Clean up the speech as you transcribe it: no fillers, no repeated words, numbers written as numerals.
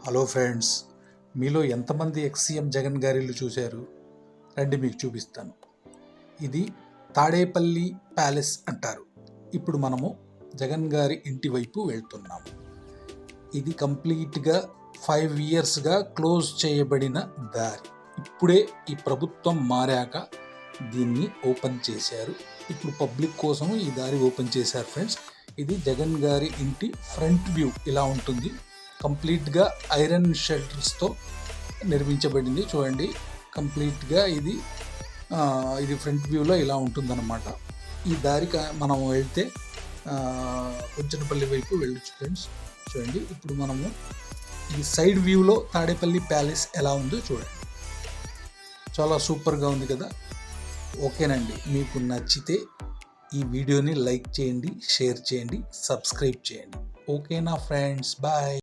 Hello friends, మీలో ఎంతమంది X-CM Jagan గారి ఇల్లు చూశారు? రండి మీకు చూపిస్తాను. ఇది తాడేపల్లి ప్యాలెస్ అంటారు. ఇప్పుడు మనము జగన్ గారి ఇంటి వైపు వెళ్తున్నాము. ఇది కంప్లీట్గా 5 ఇయర్స్గా క్లోజ్ చేయబడిన దారి. ఇప్పుడే ఈ ప్రభుత్వం మారాక దీన్ని ఓపెన్ చేశారు. ఇప్పుడు పబ్లిక్ కోసం ఈ దారి ఓపెన్ చేశారు ఫ్రెండ్స్. ఇది జగన్ గారి ఇంటి ఫ్రంట్ వ్యూ ఇలా ఉంటుంది. కంప్లీట్గా ఐరన్ షెల్టర్స్తో నిర్మించబడింది. చూడండి, కంప్లీట్గా ఇది ఫ్రంట్ వ్యూలో ఇలా ఉంటుందన్నమాట. ఈ దారికి మనం వెళ్తే కొంచెంపల్లి వైపు వెళ్ళొచ్చు ఫ్రెండ్స్. చూడండి, ఇప్పుడు మనము ఈ సైడ్ వ్యూలో తాడేపల్లి ప్యాలెస్ ఎలా ఉందో చూడండి. చాలా సూపర్గా ఉంది కదా. ఓకేనండి, మీకు నచ్చితే ఈ వీడియోని లైక్ చేయండి, షేర్ చేయండి, సబ్స్క్రైబ్ చేయండి. ఓకేనా ఫ్రెండ్స్, బాయ్.